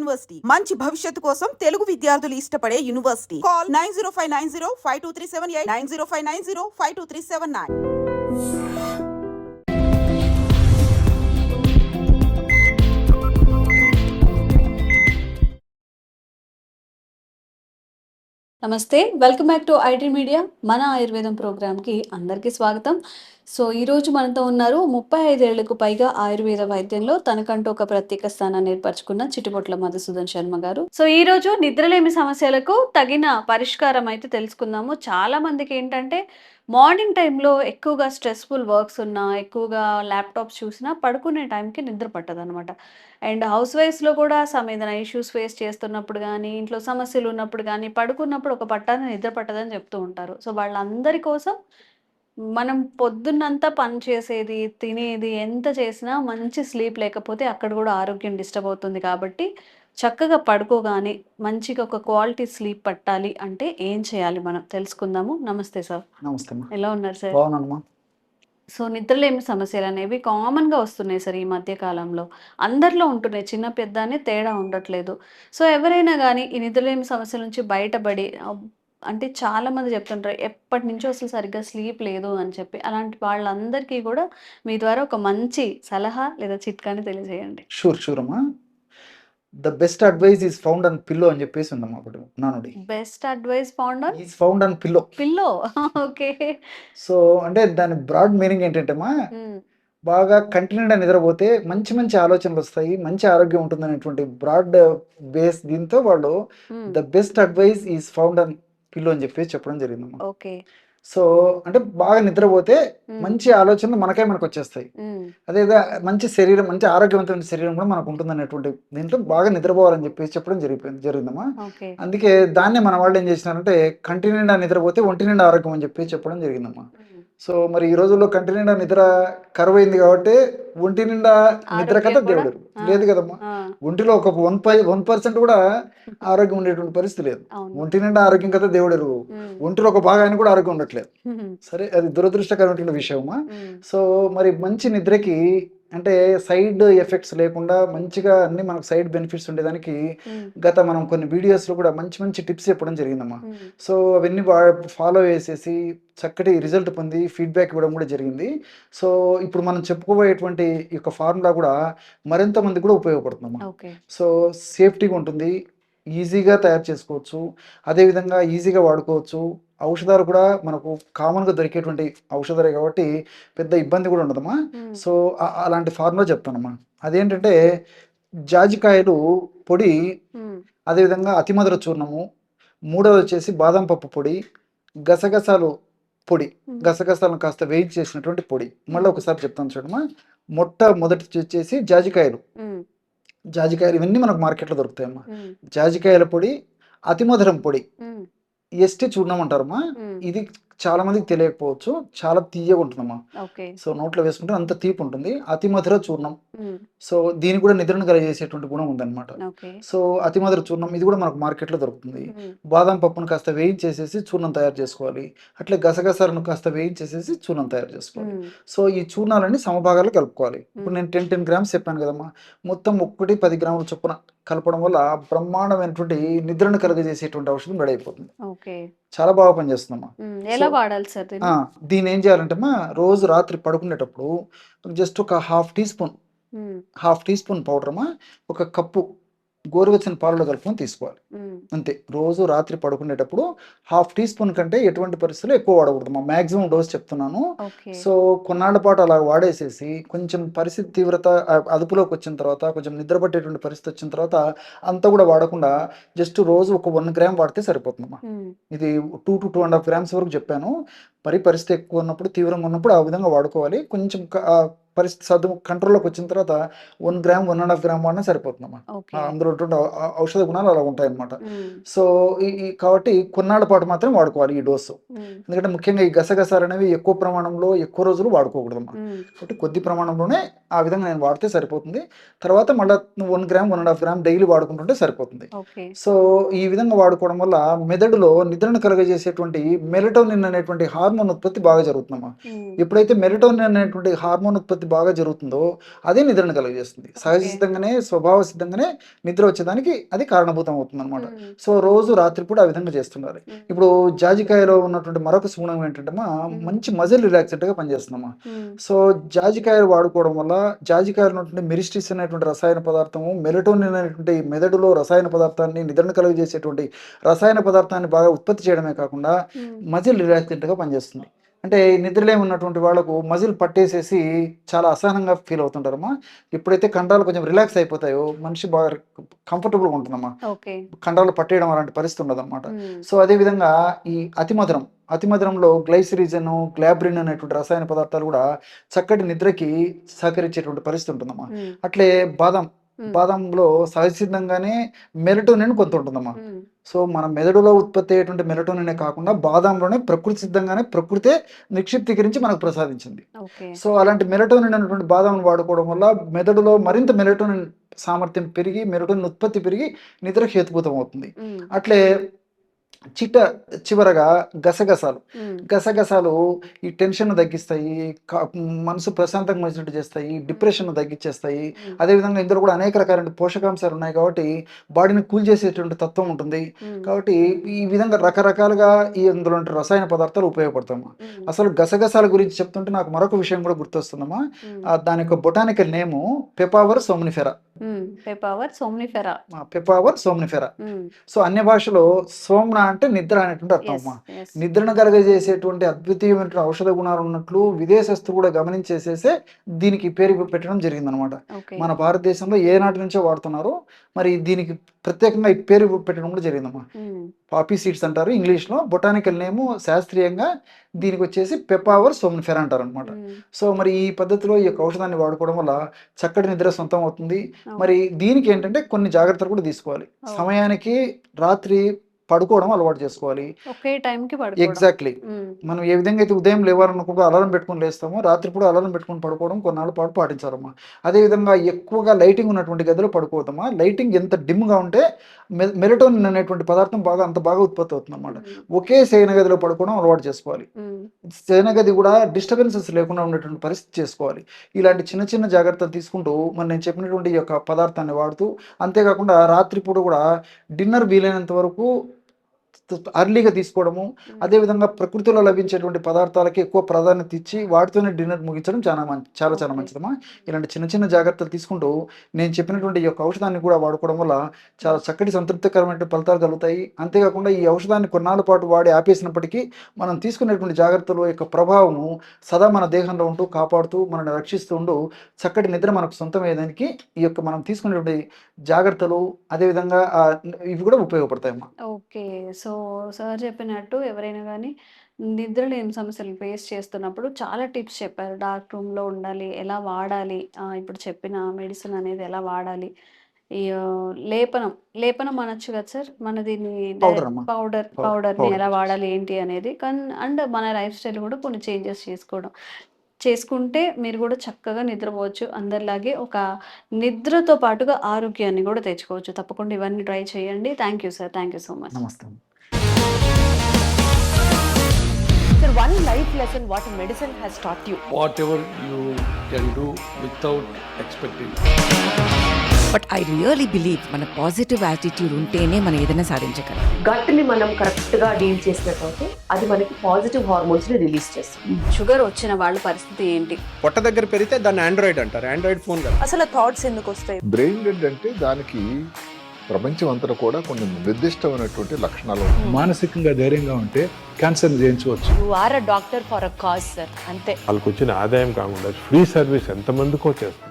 University మంచి భవిష్యత్తు కోసం తెలుగు విద్యార్థులు ఇష్టపడే యూనివర్సిటీ. కాల్ 9059052378 9059052379. నమస్తే, welcome back to IT media. మన ఆయుర్వేదం ప్రోగ్రామ్కి అందరికీ స్వాగతం. సో ఈరోజు మనతో ఉన్నారు 35 ఏళ్లకు పైగా ఆయుర్వేద వైద్యంలో తనకంటూ ఒక ప్రత్యేక స్థానాన్ని ఏర్పరచుకున్న చిట్టుబొట్ల మధుసూదన్ శర్మ గారు. సో ఈ రోజు నిద్రలేమి సమస్యలకు తగిన పరిష్కారం అయితే తెలుసుకుందాము. చాలా మందికి ఏంటంటే మార్నింగ్ టైంలో ఎక్కువగా స్ట్రెస్ఫుల్ వర్క్స్ ఉన్నా, ఎక్కువగా ల్యాప్టాప్స్ చూసినా పడుకునే టైంకి నిద్ర పట్టదనమాట. అండ్ హౌస్ వైఫ్స్లో కూడా ఏదైనా ఇష్యూస్ ఫేస్ చేస్తున్నప్పుడు కానీ, ఇంట్లో సమస్యలు ఉన్నప్పుడు కానీ, పడుకున్నప్పుడు ఒక పట్టాన నిద్ర పట్టదని చెప్తూ ఉంటారు. సో వాళ్ళందరి కోసం మనం పొద్దున్నంతా పని చేసేది, తినేది ఎంత చేసినా మంచి స్లీప్ లేకపోతే అక్కడ కూడా ఆరోగ్యం డిస్టర్బ్ అవుతుంది. కాబట్టి చక్కగా పడుకోగానే మంచిగా ఒక క్వాలిటీ స్లీప్ పట్టాలి అంటే ఏం చేయాలి మనం తెలుసుకుందాము. నమస్తే సార్. నమస్తే అమ్మా. ఎలా ఉన్నారు సార్? బాగున్నానమ్మా. సో నిద్రలేమి సమస్యలు అనేవి కామన్గా వస్తున్నాయి సార్ ఈ మధ్య కాలంలో. అందరిలో ఉంటున్నాయి, చిన్న పెద్ద అని తేడా ఉండట్లేదు. సో ఎవరైనా కానీ ఈ నిద్రలేమి సమస్యల నుంచి బయటపడి అంటే చాలామంది చెప్తుంటారు ఎప్పటి నుంచో అసలు సరిగ్గా స్లీప్ లేదు అని చెప్పి. అలాంటి వాళ్ళందరికీ కూడా మీ ద్వారా ఒక మంచి సలహా లేదా చిట్కాని తెలియజేయండి. షూర్ అమ్మా. The best advice is found on pillow అని చెప్పేసి ఉందమ్మా అప్పుడు నానుడి. Best advice found on pillow. Pillow okay. So అంటే దాని బ్రాడ్ మీనింగ్ ఏంటంటే అమ్మా, బాగా కంటి నిండా నిద్రపోతే మంచి మంచి ఆలోచనలు వస్తాయి, మంచి ఆరోగ్యం ఉంటుంది అనేటువంటి బ్రాడ్ బేస్ దీంతో వాళ్ళు the best advice is found on pillow అని చెప్పేసి చెప్పడం జరిగిందమ్మా. ఓకే. సో అంటే బాగా నిద్రపోతే మంచి ఆలోచనలు మనకు వచ్చేస్తాయి. అదే మంచి శరీరం, మంచి ఆరోగ్యవంతమైన శరీరం కూడా మనకు ఉంటుంది అనేటువంటి దీంట్లో బాగా నిద్రపోవాలని చెప్పేసి చెప్పడం జరిగిందమ్మా. అందుకే దాన్నే మన వాళ్ళు ఏం చేసినారంటే కంటి నిండా నిద్రపోతే ఒంటి నిండా ఆరోగ్యం అని చెప్పేసి చెప్పడం జరిగిందమ్మా. సో మరి ఈ రోజుల్లో కంటి నిండా నిద్ర కరువైంది కాబట్టి ఒంటి నిండా నిద్ర కథ దేవుడు లేదు కదమ్మా. ఒంటిలో ఒక 1% కూడా ఆరోగ్యం ఉండేటువంటి పరిస్థితి లేదు. ఒంటి నిండా ఆరోగ్యం కదా దేవుడు ఎరుగు. ఒంటిలో ఒక భాగాన్ని కూడా ఆరోగ్యం ఉండట్లేదు. సరే, అది దురదృష్టకరమైన విషయమా. సో మరి మంచి నిద్రకి అంటే సైడ్ ఎఫెక్ట్స్ లేకుండా మంచిగా అన్ని మనకు సైడ్ బెనిఫిట్స్ ఉండేదానికి మనం కొన్ని వీడియోస్లో కూడా మంచి మంచి టిప్స్ చెప్పడం జరిగిందమ్మా. సో అవన్నీ ఫాలో చేసేసి చక్కటి రిజల్ట్ పొంది ఫీడ్బ్యాక్ ఇవ్వడం కూడా జరిగింది. సో ఇప్పుడు మనం చెప్పుకోబోయేటువంటి ఈ యొక్క ఫార్ములా కూడా మరింత మంది కూడా ఉపయోగపడుతుందమ్మా. సో సేఫ్టీగా ఉంటుంది, ఈజీగా తయారు చేసుకోవచ్చు, అదేవిధంగా ఈజీగా వాడుకోవచ్చు. ఔషధాలు కూడా మనకు కామన్గా దొరికేటువంటి ఔషధాలే కాబట్టి పెద్ద ఇబ్బంది కూడా ఉండదమ్మా. సో అలాంటి ఫార్ములా చెప్తానమ్మా. అదేంటంటే జాజికాయలు పొడి, అదేవిధంగా అతిమధుర చూర్ణము, మూడవది వచ్చేసి బాదం పప్పు పొడి, గసగసాలు పొడి, గసగసాలను కాస్త వేయించి చేసినటువంటి పొడి. మళ్ళీ ఒకసారి చెప్తాను చూడమ్మా. మొట్టమొదటి వచ్చేసి జాజికాయలు ఇవన్నీ మనకు మార్కెట్లో దొరుకుతాయమ్మా. జాజికాయల పొడి, అతిమధురం పొడి, ఎస్టీ చూర్ణం అంటారమ్మా. ఇది చాలా మందికి తెలియకపోవచ్చు, చాలా తీయగా ఉంటుందమ్మా. సో నోట్లో వేసుకుంటే అంత తీపి ఉంటుంది. అతిమధుర చూర్ణం, సో దీనికి కూడా నిద్రను కలిగేసేటువంటి గుణం ఉందన్నమాట. సో అతిమధుర చూర్ణం ఇది కూడా మనకు మార్కెట్లో దొరుకుతుంది. బాదం పప్పును కాస్త వేయించేసేసి చూర్ణం తయారు చేసుకోవాలి. అట్లే గసగసాలను కాస్త వేయించేసేసి చూర్ణం తయారు చేసుకోవాలి. సో ఈ చూర్ణాలన్నీ సమభాగాలు కలుపుకోవాలి. ఇప్పుడు నేను 10 గ్రామ్స్ చెప్పాను కదమ్మా. మొత్తం 10 గ్రాముల చొప్పున కలపడం వల్ల బ్రహ్మాండమైనటువంటి నిద్రను కలుగజేసేటువంటి ఔషధం రెడీ అయిపోతుంది. చాలా బాగా పనిచేస్తుందమ్మా. ఎలా వాడాలి సార్ దీన్ని ఏం చేయాలంటే అమ్మా, రోజు రాత్రి పడుకునేటప్పుడు జస్ట్ ఒక హాఫ్ టీ స్పూన్ పౌడర్ అమ్మా, ఒక కప్పు గోరువెచ్చని పాలలో కలుపుకొని తీసుకోవాలి అంతే. రోజు రాత్రి పడుకునేటప్పుడు హాఫ్ టీ స్పూన్ కంటే ఎటువంటి పరిస్థితుల్లో ఎక్కువ వాడకూడదు. మా మాక్సిమం డోస్ చెప్తున్నాను. సో కొన్నాళ్ళ పాటు అలా వాడేసేసి కొంచెం పరిస్థితి తీవ్రత అదుపులోకి వచ్చిన తర్వాత, కొంచెం నిద్ర పట్టేటువంటి పరిస్థితి వచ్చిన తర్వాత అంతా కూడా వాడకుండా జస్ట్ రోజు ఒక 1 గ్రామ్ వాడితే సరిపోతుందమ్మా. ఇది 2 to 2.5 గ్రామ్స్ వరకు చెప్పాను. పరిస్థితి ఎక్కువ ఉన్నప్పుడు, తీవ్రంగా ఉన్నప్పుడు ఆ విధంగా వాడుకోవాలి. కొంచెం పరిస్థితి కంట్రోల్లోకి వచ్చిన తర్వాత 1 గ్రామ్ 1.5 గ్రామ్ వాడినా సరిపోతుందమ్మా. అందులో ఔషధ గుణాలు అలా ఉంటాయన్నమాట. సో కాబట్టి కొన్నాళ్ళ పాటు మాత్రం వాడుకోవాలి ఈ డోసు. ఎందుకంటే ముఖ్యంగా ఈ గసగసాలు అనేవి ఎక్కువ ప్రమాణంలో ఎక్కువ రోజులు వాడుకోకూడదమ్మా. కాబట్టి కొద్ది ప్రమాణంలోనే ఆ విధంగా నేను వాడితే సరిపోతుంది. తర్వాత మళ్ళీ 1 గ్రామ్ 1.5 గ్రామ్ డైలీ వాడుకుంటుంటే సరిపోతుంది. సో ఈ విధంగా వాడుకోవడం వల్ల మెదడులో నిద్రను కలుగజేసేటువంటి మెలటోనిన్ అనేటువంటి హార్మోన్ ఉత్పత్తి బాగా జరుగుతుందమ్మా. ఎప్పుడైతే మెలటోనిన్ అనేటువంటి హార్మోన్ ఉత్పత్తి ఉత్పత్తి బాగా జరుగుతుందో అదే నిద్రను కలుగజేస్తుంది. సహజ సిద్ధంగానే స్వభావ సిద్ధంగానే నిద్ర వచ్చేదానికి అది కారణభూతం అవుతుంది అనమాట. సో రోజు రాత్రిపూట ఆ విధంగా చేస్తుండాలి. ఇప్పుడు జాజికాయలో ఉన్నటువంటి మరొక సుగుణం ఏంటంటే మంచి మజిల్ రిలాక్సెంట్గా పనిచేస్తుందమ్మా. సో జాజికాయలు వాడుకోవడం వల్ల జాజికాయలు ఉన్నటువంటి మెరిస్టిస్ అనేటువంటి రసాయన పదార్థము, మెలటోనిన్ అనేటువంటి మెదడులో రసాయన పదార్థాన్ని నిద్రను కలుగజేసేటువంటి రసాయన పదార్థాన్ని బాగా ఉత్పత్తి చేయడమే కాకుండా మజిల్ రిలాక్సెంట్గా పనిచేస్తుంది. అంటే నిద్రలేమి ఉన్నటువంటి వాళ్ళకు మజిల్ పట్టేసేసి చాలా అసహనంగా ఫీల్ అవుతుంటారమ్మా. ఎప్పుడైతే కండరాలు కొంచెం రిలాక్స్ అయిపోతాయో మనిషి బాగా కంఫర్టబుల్గా ఉంటుందమ్మా. కండరాలు పట్టేయడం అలాంటి పరిస్థితి ఉండదన్నమాట. సో అదేవిధంగా ఈ అతిమధురంలో గ్లైసిరిజన్, గ్లాబ్రిన్ అనేటువంటి రసాయన పదార్థాలు కూడా చక్కటి నిద్రకి సహకరించేటువంటి పరిస్థితి ఉంటుందమ్మా. అట్లే బాదంలో సహజసిద్ధంగానే మెలటోనిన్ కొంత ఉంటుందమ్మా. సో మన మెదడులో ఉత్పత్తి అయ్యేటువంటి మెలటోనినే కాకుండా బాదంలోనే ప్రకృతి సిద్ధంగానే ప్రకృతే నిక్షిప్తీకరించి మనకు ప్రసాదించింది. సో అలాంటి మెలటోనిన్ అనేటువంటి బాదంను వాడుకోవడం వల్ల మెదడులో మరింత మెలటోనిన్ సామర్థ్యం పెరిగి మెలటోనిన్ ఉత్పత్తి పెరిగి నిద్ర హేతుభూతం అవుతుంది. అట్లే చివరగా గసగసాలు ఈ టెన్షన్ తగ్గిస్తాయి, మనసు ప్రశాంతంగా వచ్చినట్టు చేస్తాయి, డిప్రెషన్ తగ్గించేస్తాయి. అదేవిధంగా ఇందులో కూడా అనేక రకాల పోషకాంశాలు ఉన్నాయి కాబట్టి బాడీని కూల్ చేసేటువంటి తత్వం ఉంటుంది. కాబట్టి ఈ విధంగా రకరకాలుగా ఇందులో రసాయన పదార్థాలు ఉపయోగపడతాము. అసలు గసగసాల గురించి చెప్తుంటే నాకు మరొక విషయం కూడా గుర్తొస్తుందమ్మా. దాని యొక్క బొటానికల్ నేము పెపావర్ సోమ్నిఫెరా. సో అన్య భాషలో సోమ్న అంటే నిద్ర అనేటువంటి అర్థం అమ్మా. నిద్రను కలగజేసేటువంటి అద్వితీయమైన ఔషధ గుణాలు ఉన్నట్లు విదేశస్తులు కూడా గమనించేసేసే దీనికి పేరు పెట్టడం జరిగిందనమాట. మన భారతదేశంలో ఏనాటి నుంచో వాడుతున్నారు, మరి దీనికి ప్రత్యేకంగా ఈ పేరు పెట్టడం కూడా జరిగిందమ్మా. పాపీ సీడ్స్ అంటారు ఇంగ్లీష్లో, బొటానికల్ నేము శాస్త్రీయంగా దీనికి వచ్చేసి పెపావర్ సోమ్నిఫెరా అంటారు అనమాట. సో మరి ఈ పద్ధతిలో ఈ యొక్క ఔషధాన్ని వాడుకోవడం వల్ల చక్కటి నిద్ర సొంతం అవుతుంది. మరి దీనికి ఏంటంటే కొన్ని జాగ్రత్తలు కూడా తీసుకోవాలి. సమయానికి రాత్రి పడుకోవడం అలవాటు చేసుకోవాలి. ఎగ్జాక్ట్లీ. మనం ఏ విధంగా అయితే ఉదయం లేవాలనుకుంటూ అలారం పెట్టుకుని లేస్తామో రాత్రిపూట అలారం పెట్టుకుని పడుకోవడం కొన్నాళ్ళ పాటు పాటించాలమ్మా. అదేవిధంగా ఎక్కువగా లైటింగ్ ఉన్నటువంటి గదిలో పడుకోవద్దమ్మా. లైటింగ్ ఎంత డిమ్గా ఉంటే మెలటోనిన్ అనేటువంటి పదార్థం అంత బాగా ఉత్పత్తి అవుతుంది అనమాట. ఒకే శయన గదిలో పడుకోవడం అలవాటు చేసుకోవాలి. శయన గది కూడా డిస్టర్బెన్సెస్ లేకుండా ఉండేటువంటి పరిస్థితి చేసుకోవాలి. ఇలాంటి చిన్న చిన్న జాగ్రత్తలు తీసుకుంటూ మరి నేను చెప్పినటువంటి ఈ యొక్క పదార్థాన్ని వాడుతూ, అంతేకాకుండా రాత్రిపూట కూడా డిన్నర్ వీలైనంత వరకు అర్లీగా తీసుకోవడము, అదేవిధంగా ప్రకృతిలో లభించేటువంటి పదార్థాలకి ఎక్కువ ప్రాధాన్యత ఇచ్చి వాటితోనే డిన్నర్ ముగించడం చాలా మంచిదమ్మా. ఇలాంటి చిన్న చిన్న జాగ్రత్తలు తీసుకుంటూ నేను చెప్పినటువంటి ఈ యొక్క ఔషధాన్ని కూడా వాడుకోవడం వల్ల చాలా చక్కటి సంతృప్తికరమైన ఫలితాలు కలుగుతాయి. అంతేకాకుండా ఈ ఔషధాన్ని కొన్నాళ్ళ పాటు వాడి ఆపేసినప్పటికీ మనం తీసుకునేటువంటి జాగ్రత్తల యొక్క ప్రభావము సదా మన దేహంలో ఉంటూ కాపాడుతూ మనల్ని రక్షిస్తూ ఉంటూ చక్కటి నిద్ర మనకు సొంతమయ్యేదానికి ఈ యొక్క మనం తీసుకునేటువంటి జాగ్రత్తలు అదేవిధంగా ఇవి కూడా ఉపయోగపడతాయమ్మా. ఓకే. సో సార్ చెప్పినట్టు ఎవరైనా కానీ నిద్రలేని సమస్యలు ఫేస్ చేస్తున్నప్పుడు చాలా టిప్స్ చెప్పారు. డార్క్ రూమ్లో ఉండాలి, ఎలా వాడాలి, ఇప్పుడు చెప్పిన మెడిసిన్ అనేది ఎలా వాడాలి, ఈ లేపనం అనొచ్చు కదా సార్, మన దీన్ని పౌడర్ని ఎలా వాడాలి ఏంటి అనేది. అండ్ మన లైఫ్ స్టైల్ కూడా కొన్ని చేంజెస్ చేసుకుంటే మీరు కూడా చక్కగా నిద్రపోవచ్చు. అందరిలాగే ఒక నిద్రతో పాటుగా ఆరోగ్యాన్ని కూడా తెచ్చుకోవచ్చు. తప్పకుండా ఇవన్నీ ట్రై చేయండి. Thank you sir. Thank you so much. నమస్తే. Sir, one life lesson what medicine has taught you. Whatever you can do without expecting. But I really believe మన పాజిటివ్ యాటిట్యూడ్ ఉంటేనే మనం ఏదైనా సాధించగలం. గట్ని మనం కరెక్ట్గా డీల్ చేసినట్లయితే అది మనకి పాజిటివ్ హార్మోన్స్ని రిలీజ్ చేస్తుంది. షుగర్ వచ్చిన వాళ్ళ పరిస్థితి ఏంటి? పొట్ట దగ్గర పెరిగితే దాన్ని ఆండ్రాయిడ్ అంటారు. ఆండ్రాయిడ్ ఫోన్ కదా. అసలు థాట్స్ ఎందుకు వస్తాయి? బ్రెయిన్ డెడ్ అంటే దానికి ప్రపంచం అంతా కూడా కొన్ని నిర్దిష్టమైనటువంటి లక్షణాలు ఉంటాయి. మానసికంగా ధైర్యంగా ఉంటే క్యాన్సర్ జయించవచ్చు. You are a doctor for a cause sir, అంతే. వాళ్ళకి వచ్చిన ఆదాయం కాకుండా ఫ్రీ సర్వీస్ ఎంతమందికో చేస్తారు.